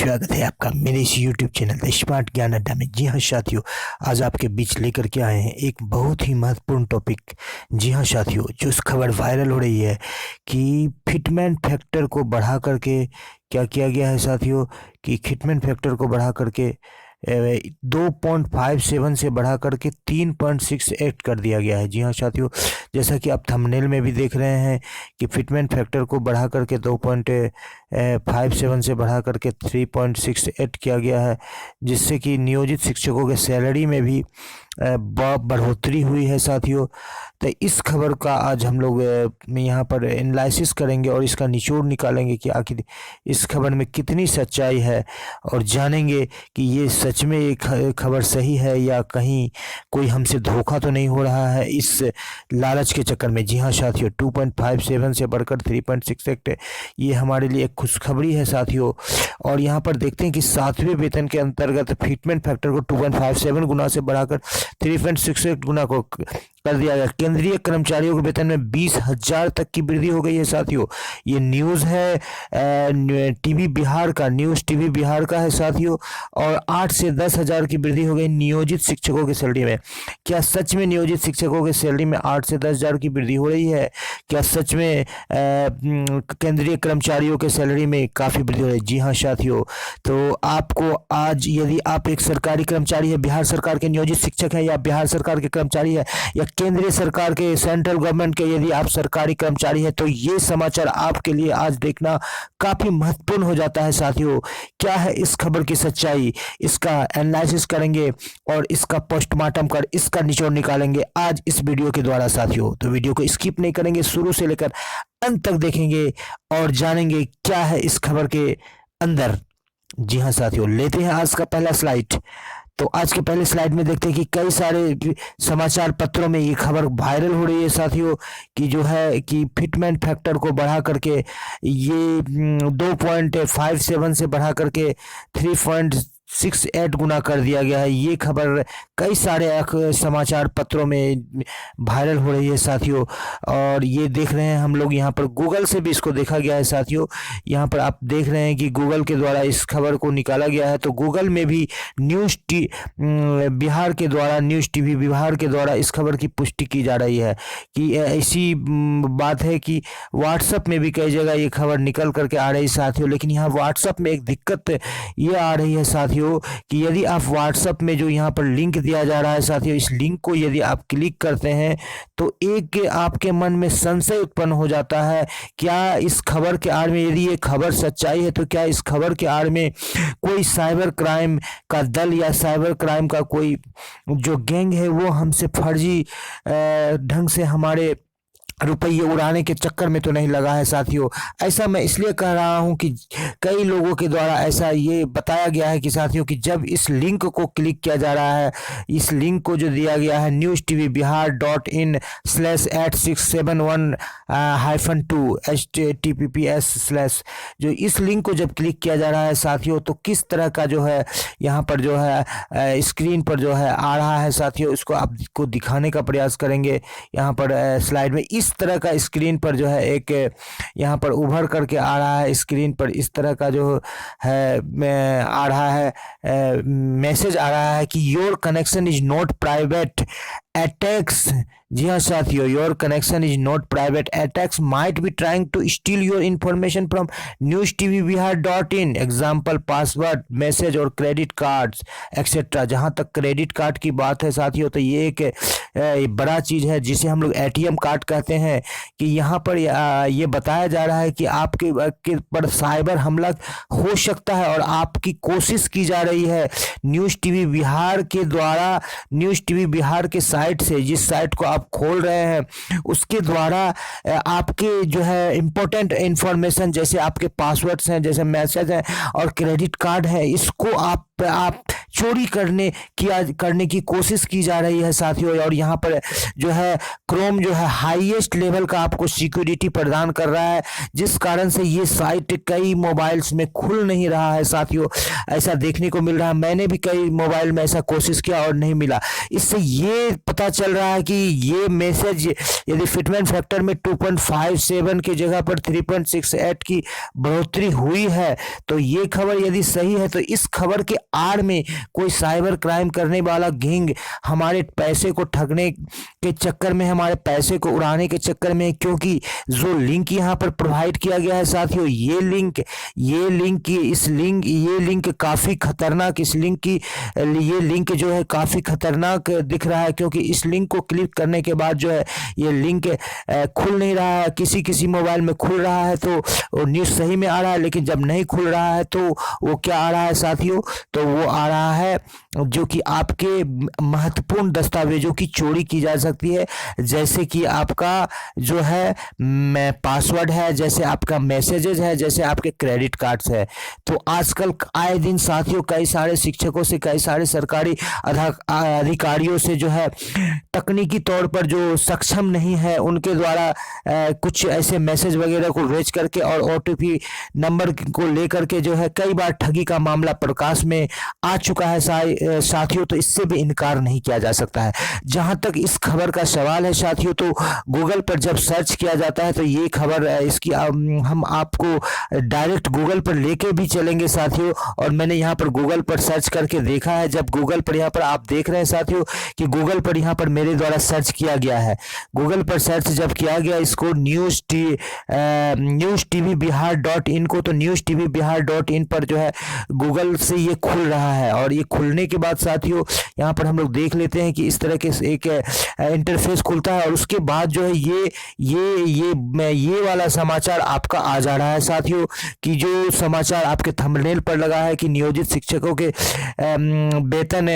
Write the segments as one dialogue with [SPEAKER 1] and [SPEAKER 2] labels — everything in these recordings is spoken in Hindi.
[SPEAKER 1] स्वागत है आपका मेरे इस YouTube चैनल द स्मार्ट ज्ञान अड्डा में। जी हाँ साथियों, आज आपके बीच लेकर के आए हैं एक बहुत ही महत्वपूर्ण टॉपिक। जी हाँ साथियों, जो खबर वायरल हो रही है कि फिटमेंट फैक्टर को बढ़ा करके क्या किया गया है साथियों, कि फिटमेंट फैक्टर को बढ़ा करके 2.57 से बढ़ा करके 3.68 कर दिया गया है। जी हाँ साथियों, जैसा कि आप थंबनेल में भी देख रहे हैं कि फिटमेंट फैक्टर को बढ़ा करके 2.57 से बढ़ा करके 3.68 किया गया है, जिससे कि नियोजित शिक्षकों के सैलरी में भी बढ़ोतरी हुई है साथियों। तो इस खबर का आज हम लोग यहाँ पर एनालिसिस करेंगे और इसका निचोड़ निकालेंगे कि आखिर इस खबर में कितनी सच्चाई है, और जानेंगे कि ये सच में ये खबर सही है या कहीं कोई हमसे धोखा तो नहीं हो रहा है इस लालच के चक्कर में। जी हाँ साथियों, 2.57 से बढ़कर 3.68 ये हमारे लिए एक खुशखबरी है साथियों। और यहाँ पर देखते हैं कि 7वें वेतन के अंतर्गत फिटमेंट फैक्टर को 2.57 गुना से बढ़ाकर 3.68 गुना को कर दिया गया। केंद्रीय कर्मचारियों के वेतन में 20,000 तक की वृद्धि हो गई है साथियों। ये न्यूज़ है टीवी बिहार का, न्यूज़ टीवी बिहार का है साथियों। और 8 से 10,000 की वृद्धि हो गई नियोजित शिक्षकों की सैलरी में। क्या सच में नियोजित शिक्षकों की सैलरी में 8 से 10,000 की वृद्धि हो रही है? क्या सच में केंद्रीय कर्मचारियों के सैलरी में काफ़ी वृद्धि हो रही है? जी हाँ साथियों, तो आपको आज, यदि आप एक सरकारी कर्मचारी है, बिहार सरकार के नियोजित शिक्षक हैं, या बिहार सरकार के कर्मचारी है, या केंद्रीय सरकार के, सेंट्रल गवर्नमेंट के यदि आप सरकारी कर्मचारी हैं, तो ये समाचार आपके लिए आज देखना काफ़ी महत्वपूर्ण हो जाता है साथियों। क्या है इस खबर की सच्चाई, इसका एनालिसिस करेंगे और इसका पोस्टमार्टम कर इसका निचोड़ निकालेंगे आज इस वीडियो के द्वारा साथियों। तो वीडियो को स्किप नहीं करेंगे, शुरू से लेकर अंत तक देखेंगे और जानेंगे क्या है इस खबर के अंदर। जी हाँ साथियों, लेते हैं आज का पहला स्लाइड। तो आज के पहले स्लाइड में देखते हैं कि कई सारे समाचार पत्रों में ये खबर वायरल हो रही है साथियों, कि जो है कि फिटमेंट फैक्टर को बढ़ा करके ये 2.57 से बढ़ा करके 3.68 गुना कर दिया गया है। ये खबर कई सारे समाचार पत्रों में वायरल हो रही है साथियों। और ये देख रहे हैं हम लोग, यहाँ पर गूगल से भी इसको देखा गया है साथियों। यहाँ पर आप देख रहे हैं कि गूगल के द्वारा इस खबर को निकाला गया है। तो गूगल में भी बिहार के द्वारा, न्यूज़ टीवी बिहार के द्वारा इस खबर की पुष्टि की जा रही है कि ऐसी बात है कि व्हाट्सएप में भी कई जगह ये खबर निकल करके आ रही है साथियों। लेकिन यहाँ व्हाट्सएप में एक दिक्कत ये आ रही है साथियों कि यदि आप व्हाट्सएप में जो यहाँ पर लिंक दिया जा रहा है साथियों, इस लिंक को यदि आप क्लिक करते हैं तो एक आपके मन में संशय उत्पन्न हो जाता है, क्या इस खबर के आड़ में, यदि ये खबर सच्चाई है तो क्या इस खबर के आड़ में कोई साइबर क्राइम का दल या साइबर क्राइम का कोई जो गैंग है वो हमसे फर्जी ढंग से हमारे रुपये उड़ाने के चक्कर में तो नहीं लगा है साथियों। ऐसा मैं इसलिए कह रहा हूं कि कई लोगों के द्वारा ऐसा ये बताया गया है कि साथियों, कि जब इस लिंक को क्लिक किया जा रहा है, इस लिंक को जो दिया गया है newstvbihar.in/86712 https/, जो इस लिंक को जब क्लिक किया जा रहा है साथियों, तो किस तरह का जो है यहाँ पर जो है स्क्रीन पर जो है आ रहा है साथियों, इसको आपको दिखाने का प्रयास करेंगे। यहाँ पर स्लाइड में इस तरह का स्क्रीन पर जो है एक यहाँ पर उभर करके आ रहा है, स्क्रीन पर इस तरह का जो है आ रहा है मैसेज आ रहा है कि your connection is not private attacks. जी हाँ साथियों, your connection is not private attacks might be trying to steal your information from newstvbihar.in example password, message और क्रेडिट कार्ड्स एक्सेट्रा। जहाँ तक क्रेडिट कार्ड की बात है साथियों, तो ये एक बड़ा चीज़ है जिसे हम लोग ATM कार्ड कहते हैं, कि यहाँ पर ये बताया जा रहा है कि आपके पर साइबर हमला हो सकता है और आपकी कोशिश की जा रही है न्यूज़ टीवी बिहार के द्वारा, न्यूज़ टीवी बिहार के साइट से, जिस साइट को आप खोल रहे हैं उसके द्वारा आपके जो है इम्पोर्टेंट इंफॉर्मेशन, जैसे आपके पासवर्ड्स हैं, जैसे मैसेज हैं और क्रेडिट कार्ड है, इसको आप चोरी करने की कोशिश की जा रही है साथियों। और यहाँ पर जो है क्रोम जो है हाईएस्ट लेवल का आपको सिक्योरिटी प्रदान कर रहा है, जिस कारण से ये साइट कई मोबाइल्स में खुल नहीं रहा है साथियों। ऐसा देखने को मिल रहा है, मैंने भी कई मोबाइल में ऐसा कोशिश किया और नहीं मिला। इससे ये पता चल रहा है कि ये मैसेज यदि फिटमेंट फैक्टर में 2.57 की जगह पर 3.68 की बढ़ोतरी हुई है, तो ये खबर यदि सही है तो इस खबर के आड़ में कोई साइबर क्राइम करने वाला गैंग हमारे पैसे को ठगने के चक्कर में, हमारे पैसे को उड़ाने के चक्कर में, क्योंकि जो लिंक यहाँ पर प्रोवाइड किया गया है साथियों, ये लिंक काफ़ी खतरनाक, ये लिंक जो है काफ़ी खतरनाक दिख रहा है, क्योंकि इस लिंक को क्लिक करने के बाद जो है ये लिंक खुल नहीं रहा है। किसी मोबाइल में खुल रहा है तो वो न्यूज़ सही में आ रहा है, लेकिन जब नहीं खुल रहा है तो वो क्या आ रहा है साथियों, तो वो आ रहा है जो कि आपके महत्वपूर्ण दस्तावेजों की चोरी की जा सकती है, जैसे कि आपका जो है पासवर्ड है, जैसे आपका मैसेजेस है, जैसे आपके क्रेडिट कार्ड्स है। तो आजकल आए दिन साथियों कई सारे शिक्षकों से, कई सारे सरकारी अधिकारियों से जो है तकनीकी तौर पर जो सक्षम नहीं है उनके द्वारा कुछ ऐसे मैसेज वगैरह को भेज करके और ओटीपी नंबर को लेकर के जो है कई बार ठगी का मामला प्रकाश में आ चुका है साथियों। तो इससे भी इनकार नहीं किया जा सकता है। जहां तक इस खबर का सवाल है साथियों, तो गूगल पर जब सर्च किया जाता है तो ये खबर इसकी हम आपको डायरेक्ट गूगल पर लेके भी चलेंगे साथियों। और मैंने यहाँ पर गूगल पर सर्च करके देखा है, जब गूगल पर यहाँ पर आप देख रहे हैं साथियों कि गूगल पर यहाँ पर मेरे द्वारा सर्च किया गया है, गूगल पर सर्च जब किया गया इसको न्यूज़ टीवी बिहार.in को, तो न्यूज़ टीवी बिहार.in पर जो है गूगल से ये खुल रहा है। और ये खुलने के बाद साथियों यहाँ पर हम लोग देख लेते हैं कि इस तरह के एक इंटरफेस खुलता है, और उसके बाद जो है ये वाला समाचार आपका आ जा रहा है साथियों, कि जो समाचार आपके थंबनेल पर लगा है कि नियोजित शिक्षकों के वेतन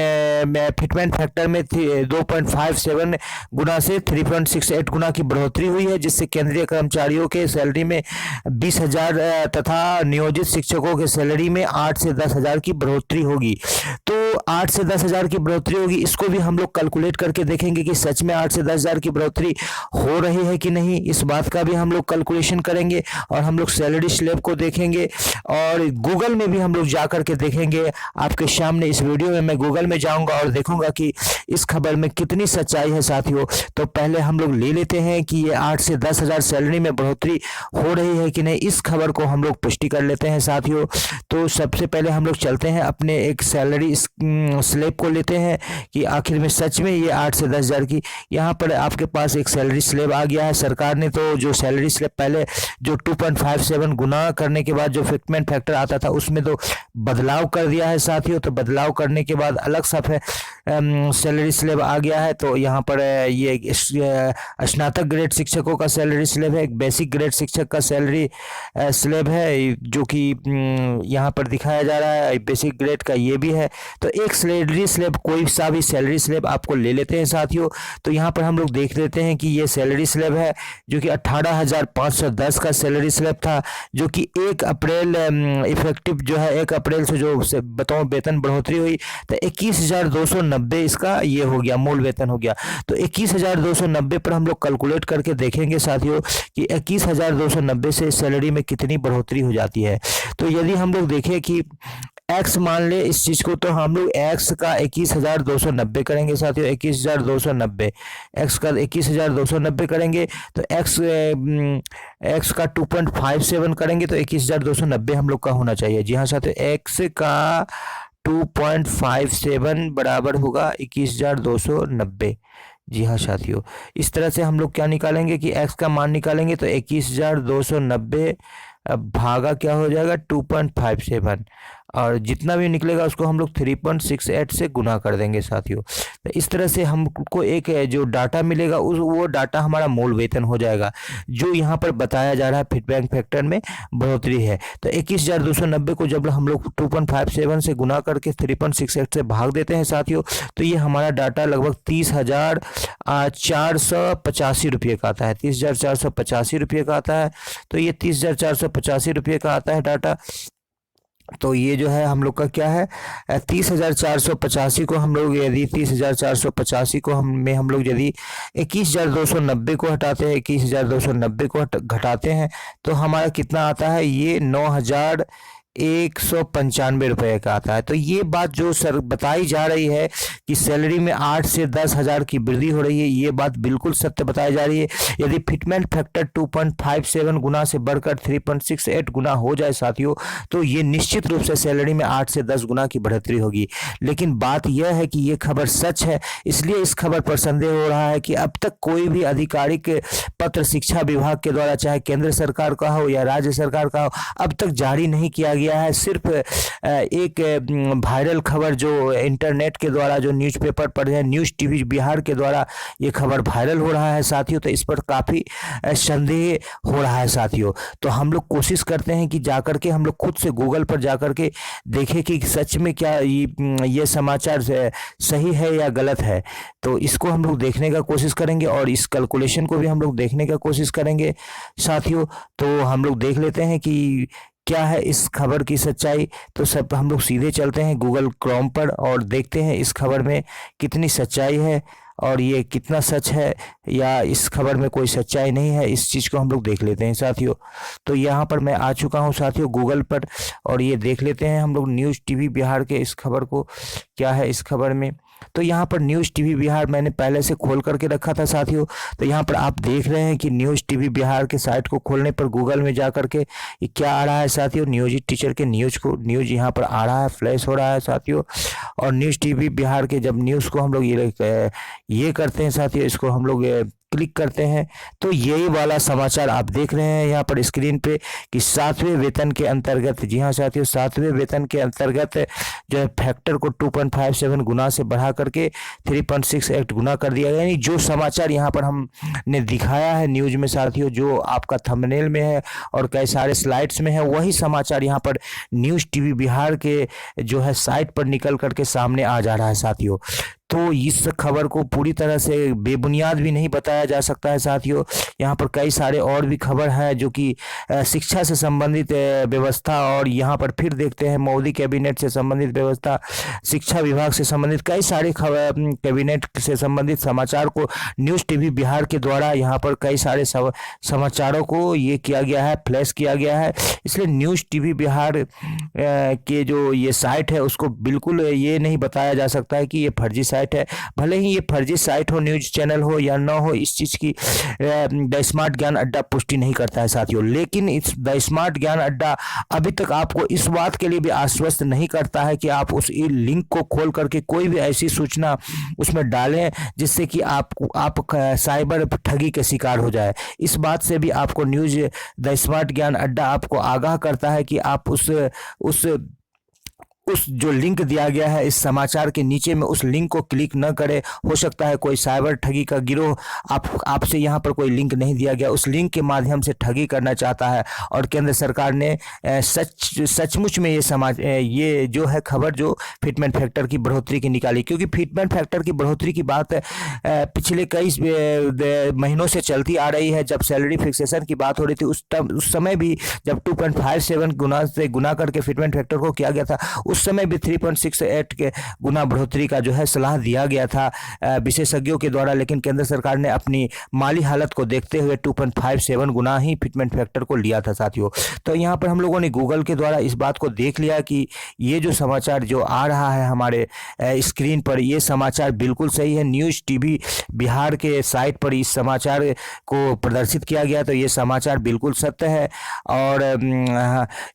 [SPEAKER 1] फिटमेंट फैक्टर में 2.57 गुना से 3.68 गुना की बढ़ोतरी हुई है, जिससे केंद्रीय कर्मचारियों के सैलरी में 20,000 तथा नियोजित शिक्षकों के सैलरी में 8 से 10,000 की बढ़ोतरी होगी। तो 8 से 10,000 की बढ़ोतरी होगी, इसको भी हम लोग कैलकुलेट करके देखेंगे कि सच में 8 से 10,000 की बढ़ोतरी हो रही है कि नहीं, इस बात का भी हम लोग कैलकुलेशन करेंगे। और हम लोग सैलरी स्लैब को देखेंगे और गूगल में भी हम लोग जा करके देखेंगे। आपके सामने इस वीडियो में मैं गूगल में जाऊंगा और देखूंगा कि इस खबर में कितनी सच्चाई है साथियों। तो पहले हम लोग ले लेते हैं कि ये 8 से 10,000 सैलरी में बढ़ोतरी हो रही है कि नहीं, इस खबर को हम लोग पुष्टि कर लेते हैं साथियों। तो सबसे पहले हम लोग चलते हैं अपने एक सैलरी स्लैब को लेते हैं कि आखिर में सच में ये 8 से 10,000 की, यहाँ पर आपके पास एक सैलरी स्लैब आ गया है। सरकार ने तो जो सैलरी स्लैब पहले जो 2.57 गुना करने के बाद जो फिटमेंट फैक्टर आता था उसमें तो बदलाव कर दिया है साथियों। तो बदलाव करने के बाद अलग सा सैलरी स्लैब आ गया है। तो यहाँ पर ये स्नातक ग्रेड शिक्षकों का सैलरी स्लैब है, एक बेसिक ग्रेड शिक्षक का सैलरी स्लैब है जो कि यहाँ पर दिखाया जा रहा है, बेसिक ग्रेड का ये भी है। तो एक सैलरी स्लैब, कोई सा भी सैलरी स्लैब आपको ले लेते हैं साथियों। तो यहाँ पर हम लोग देख लेते हैं कि ये सैलरी स्लैब है जो कि 18,510 का सैलरी स्लैब था, जो कि 1 अप्रैल इफेक्टिव जो है 1 अप्रैल से जो बताओ वेतन बढ़ोतरी हुई तो 21,290 इसका ये हो गया, मूल वेतन हो गया। तो 21,290 पर हम लोग कैलकुलेट करके देखेंगे साथियों कि 21,290 से सैलरी में कितनी बढ़ोतरी हो जाती है। तो यदि हम लोग देखें कि एक्स मान ले इस चीज को, तो हम लोग एक्स का 21,290 करेंगे साथियों। 21,290 एक्स का 21,290 करेंगे तो एक्स का 2.57 करेंगे तो 21,290 हम लोग का होना चाहिए। जी हाँ साथियों, एक्स का 2.57 बराबर होगा 21,290। जी हाँ साथियों, इस तरह से हम लोग क्या निकालेंगे कि x का मान निकालेंगे तो 21,290 भागा क्या हो जाएगा 2.57, और जितना भी निकलेगा उसको हम लोग 3.68 से गुना कर देंगे साथियों। तो इस तरह से हमको एक जो डाटा मिलेगा वो डाटा हमारा मूल वेतन हो जाएगा, जो यहाँ पर बताया जा रहा है फिटमेंट फैक्टर में बढ़ोतरी है। तो 21,290 को जब हम लोग 2.57 से गुना करके 3.68 से भाग देते हैं साथियों, तो ये हमारा डाटा लगभग 30,485 रुपये का आता है। 30,485 रुपये का आता है। तो ये 30,485 रुपये का आता है डाटा। तो ये जो है हम लोग का क्या है 30,485 को हम लोग यदि 30,485 को हम लोग यदि 21,290 को हटाते हैं, 21,290 को घटाते हैं तो हमारा कितना आता है, ये 9,195 का आता है। तो ये बात जो सर बताई जा रही है कि सैलरी में 8 से 10,000 की वृद्धि हो रही है, ये बात बिल्कुल सत्य बताई जा रही है। यदि फिटमेंट फैक्टर 2.57 गुना से बढ़कर 3.68 गुना हो जाए साथियों, तो ये निश्चित रूप से सैलरी में 8 से 10 गुना की बढ़ोतरी होगी। लेकिन बात यह है कि ये खबर सच है, इसलिए इस खबर पर संदेह हो रहा है कि अब तक कोई भी आधिकारिक पत्र शिक्षा विभाग के द्वारा, चाहे केंद्र सरकार का हो या राज्य सरकार का हो, अब तक जारी नहीं किया गया है। सिर्फ एक वायरल खबर जो इंटरनेट के द्वारा, जो न्यूज़पेपर पर है, न्यूज़ टीवी बिहार के द्वारा ये खबर वायरल हो रहा है साथियों, तो इस पर काफ़ी संदेह हो रहा है साथियों। तो हम लोग कोशिश करते हैं कि जाकर के हम लोग खुद से गूगल पर जाकर के देखें कि सच में क्या ये समाचार सही है या गलत है। तो इसको हम लोग देखने का कोशिश करेंगे और इस कैलकुलेशन को भी हम लोग देखने का कोशिश करेंगे साथियों। तो हम लोग देख लेते हैं कि क्या है इस खबर की सच्चाई। तो सब हम लोग सीधे चलते हैं गूगल क्रोम पर और देखते हैं इस खबर में कितनी सच्चाई है और ये कितना सच है या इस खबर में कोई सच्चाई नहीं है, इस चीज़ को हम लोग देख लेते हैं साथियों। तो यहाँ पर मैं आ चुका हूँ साथियों गूगल पर और ये देख लेते हैं हम लोग न्यूज़ टीवी बिहार के इस खबर को, क्या है इस खबर में। तो यहाँ पर न्यूज़ टीवी बिहार मैंने पहले से खोल करके रखा था साथियों। तो यहाँ पर आप देख रहे हैं कि न्यूज़ टीवी बिहार के साइट को खोलने पर गूगल में जा करके ये क्या आ रहा है साथियों, नियोजित टीचर के न्यूज़ यहाँ पर आ रहा है, फ्लैश हो रहा है साथियों। और न्यूज़ टीवी बिहार के जब न्यूज़ को हम लोग ये करते हैं साथियों, इसको हम लोग क्लिक करते हैं तो यही वाला समाचार आप देख रहे हैं यहाँ पर स्क्रीन पे कि 7वें वेतन के अंतर्गत, जी हाँ साथियों, 7वें वेतन के अंतर्गत जो है फैक्टर को 2.57 गुना से बढ़ा करके 3.68 गुना कर दिया गया। यानी जो समाचार यहाँ पर हमने दिखाया है न्यूज में साथियों, जो आपका थंबनेल में है और कई सारे स्लाइड्स में है, वही समाचार यहाँ पर न्यूज़ टीवी बिहार के जो है साइट पर निकल करके सामने आ जा रहा है साथियों। तो इस खबर को पूरी तरह से बेबुनियाद भी नहीं बताया जा सकता है साथियों। यहाँ पर कई सारे और भी खबर हैं जो कि शिक्षा से संबंधित व्यवस्था, और यहाँ पर फिर देखते हैं मोदी कैबिनेट से संबंधित व्यवस्था, शिक्षा विभाग से संबंधित कई सारे खबर, कैबिनेट से संबंधित समाचार को न्यूज़ टीवी बिहार के द्वारा यहाँ पर कई सारे समाचारों को ये किया गया है, फ्लैश किया गया है। इसलिए न्यूज़ टीवी बिहार के जो ये साइट है उसको बिल्कुल ये नहीं बताया जा सकता है कि ये फर्जी साइट है। भले ही ये फर्जी साइट हो, न्यूज चैनल हो या ना हो, इस चीज़ की द स्मार्ट ज्ञान अड्डा पुष्टि नहीं करता है साथियों। लेकिन इस द स्मार्ट ज्ञान अड्डा अभी तक आपको इस बात के लिए भी आश्वस्त नहीं करता है कि आप उस लिंक को खोल करके कोई भी ऐसी सूचना उसमें डालें जिससे कि आप साइबर ठगी के शिकार हो जाए। इस बात से भी आपको न्यूज द स्मार्ट ज्ञान अड्डा आपको आगाह करता है कि आप उस जो लिंक दिया गया है इस समाचार के नीचे में, उस लिंक को क्लिक न करें। हो सकता है कोई साइबर ठगी का गिरोह आपसे यहाँ पर कोई लिंक नहीं दिया गया, उस लिंक के माध्यम से ठगी करना चाहता है। और केंद्र सरकार ने सचमुच में ये जो है खबर जो फिटमेंट फैक्टर की बढ़ोतरी की निकाली, क्योंकि फिटमेंट फैक्टर की बढ़ोतरी की बात पिछले कई महीनों से चलती आ रही है। जब सैलरी फिक्सेशन की बात हो रही थी उस समय भी जब 2.57 गुना से गुना करके फिटमेंट फैक्टर को किया गया था, उस समय भी 3.68 के गुना बढ़ोतरी का जो है सलाह दिया गया था विशेषज्ञों के द्वारा। लेकिन केंद्र सरकार ने अपनी माली हालत को देखते हुए 2.57 गुना ही फिटमेंट फैक्टर को लिया था साथियों। तो यहाँ पर हम लोगों ने गूगल के द्वारा इस बात को देख लिया कि ये जो समाचार जो आ रहा है हमारे स्क्रीन पर, ये समाचार बिल्कुल सही है। न्यूज़ टीवी बिहार के साइट पर इस समाचार को प्रदर्शित किया गया, तो ये समाचार बिल्कुल सत्य है। और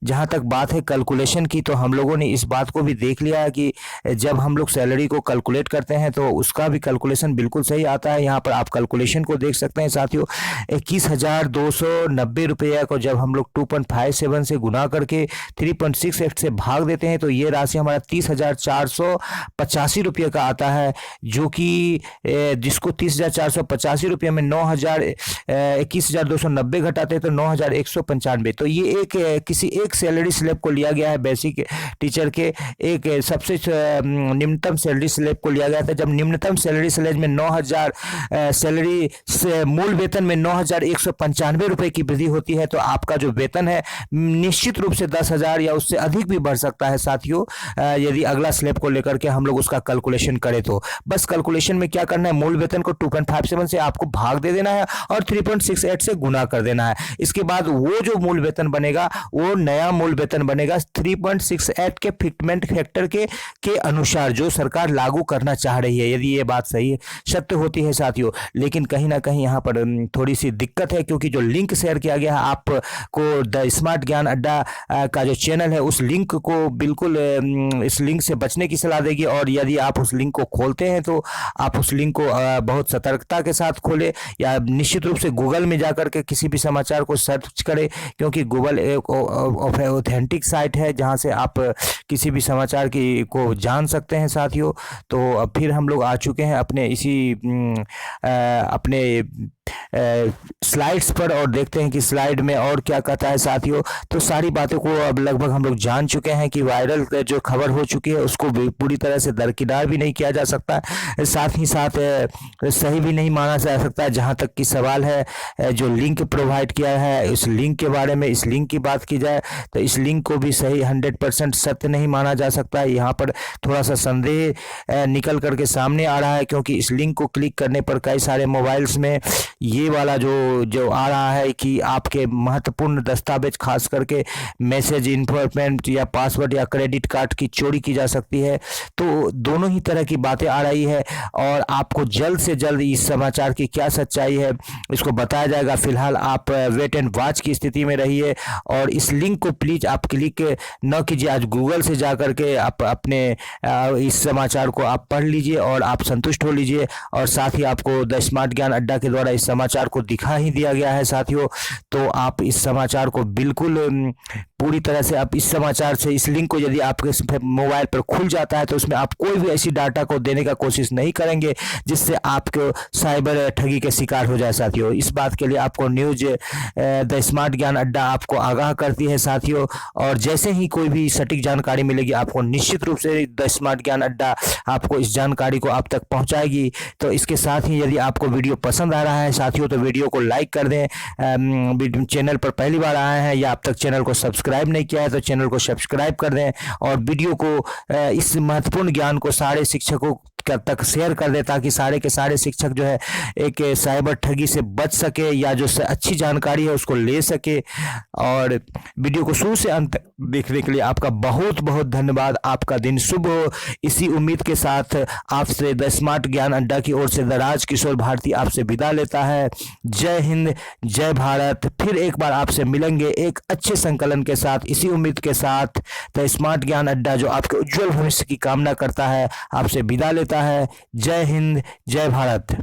[SPEAKER 1] जहाँ तक बात है कैलकुलेशन की, तो हम लोगों ने इस बात को भी देख लिया है कि जब हम लोग सैलरी को कैलकुलेट करते हैं तो उसका भी कैलकुलेशन बिल्कुल सही आता है। यहाँ पर आप कैलकुलेशन को देख सकते हैं साथियों। 21,290 रुपये को जब हम लोग 2.57 से गुना करके 3.68 से भाग देते हैं तो ये राशि हमारा 30,485 रुपये का आता है, जो कि जिसको 30,485 रुपये में 21,290 घटाते हैं तो 9,195। तो ये किसी एक सैलरी स्लिप को लिया गया है बेसिक टीचर करके एक सबसे निम्नतम सैलरी स्लैब को लिया गया था। जब निम्नतम सैलरी स्लैब में 9,000 सैलरी से मूल वेतन में 9,195 रुपए की वृद्धि होती है, तो आपका जो वेतन है निश्चित रूप से 10,000 या उससे अधिक भी बढ़ सकता है साथियों, यदि अगला स्लैब को लेकर के हम लोग उसका कैलकुलेशन करें तो। बस कैलकुलेशन में क्या करना है, मूल वेतन को 2.57 से आपको भाग दे देना है और 3.68 से गुना कर देना है। इसके बाद वो जो मूल वेतन बनेगा वो नया मूल वेतन बनेगा 3.68 के फिटमेंट फैक्टर के अनुसार जो सरकार लागू करना चाह रही है, यदि ये बात सही है सत्य होती है साथियों। लेकिन कहीं ना कहीं यहाँ पर थोड़ी सी दिक्कत है, क्योंकि जो लिंक शेयर किया गया है आपको द स्मार्ट ज्ञान अड्डा का जो चैनल है उस लिंक को बिल्कुल इस लिंक से बचने की सलाह देगी। और यदि आप उस लिंक को खोलते हैं तो आप उस लिंक को बहुत सतर्कता के साथ खोलें, या निश्चित रूप से गूगल में जाकर के किसी भी समाचार को सर्च करें, क्योंकि गूगल एक ऑथेंटिक साइट है जहां से आप किसी भी समाचार को जान सकते हैं साथियों। तो अब फिर हम लोग आ चुके हैं अपने इसी अपने स्लाइड्स पर, और देखते हैं कि स्लाइड में और क्या कहता है साथियों। तो सारी बातों को अब लगभग हम लोग जान चुके हैं कि वायरल जो खबर हो चुकी है उसको पूरी तरह से दरकिनार भी नहीं किया जा सकता, साथ ही साथ सही भी नहीं माना जा सकता। जहां तक कि सवाल है जो लिंक प्रोवाइड किया है उस लिंक के बारे में, इस लिंक की बात की जाए तो इस लिंक को भी सही 100% सत्य नहीं माना जा सकता है। यहाँ पर थोड़ा सा संदेह निकल करके सामने आ रहा है, क्योंकि इस लिंक को क्लिक करने पर कई सारे मोबाइल्स में ये वाला जो आ रहा है कि आपके महत्वपूर्ण दस्तावेज खास करके मैसेज, इन्फॉर्मेशन या पासवर्ड या क्रेडिट कार्ड की चोरी की जा सकती है। तो दोनों ही तरह की बातें आ रही है और आपको जल्द से जल्द इस समाचार की क्या सच्चाई है इसको बताया जाएगा। फिलहाल आप वेट एंड वॉच की स्थिति में रहिए और इस लिंक को प्लीज आप क्लिक न कीजिए। आज गूगल से जा करके आप अपने इस समाचार को आप पढ़ लीजिए और आप संतुष्ट हो लीजिए। और साथ ही आपको द स्मार्ट ज्ञान अड्डा के द्वारा इस समाचार को दिखा ही दिया गया है साथियों। तो आप इस समाचार को बिल्कुल पूरी तरह से आप इस समाचार से इस लिंक को यदि आपके मोबाइल पर खुल जाता है तो उसमें आप कोई भी ऐसी डाटा को देने का कोशिश नहीं करेंगे जिससे आपको साइबर ठगी के शिकार हो जाए साथियों। इस बात के लिए आपको न्यूज द स्मार्ट ज्ञान अड्डा आपको आगाह करती है साथियों। और जैसे ही कोई भी सटीक जानकारी मिलेगी आपको निश्चित रूप से द स्मार्ट ज्ञान अड्डा आपको इस जानकारी को आप तक पहुंचाएगी। तो इसके साथ ही यदि आपको वीडियो पसंद आ रहा है साथियों तो वीडियो को लाइक कर दें। चैनल पर पहली बार आए हैं या अब तक चैनल को सब्सक्राइब नहीं किया है तो चैनल को सब्सक्राइब कर दें और वीडियो को इस महत्वपूर्ण ज्ञान को सारे शिक्षकों तक शेयर कर दे ताकि सारे के सारे शिक्षक जो है एक साइबर ठगी से बच सके या जो अच्छी जानकारी है उसको ले सके। और वीडियो को शुरू से अंत तक देखने के लिए आपका बहुत बहुत धन्यवाद। आपका दिन शुभ हो, इसी उम्मीद के साथ आपसे द स्मार्ट ज्ञान अड्डा की ओर से द राजकिशोर भारती आपसे विदा लेता है। जय हिंद, जय भारत। फिर एक बार आपसे मिलेंगे एक अच्छे संकलन के साथ, इसी उम्मीद के साथ द स्मार्ट ज्ञान अड्डा जो आपके उज्जवल भविष्य की कामना करता है आपसे विदा लेता है। जय हिंद, जय भारत।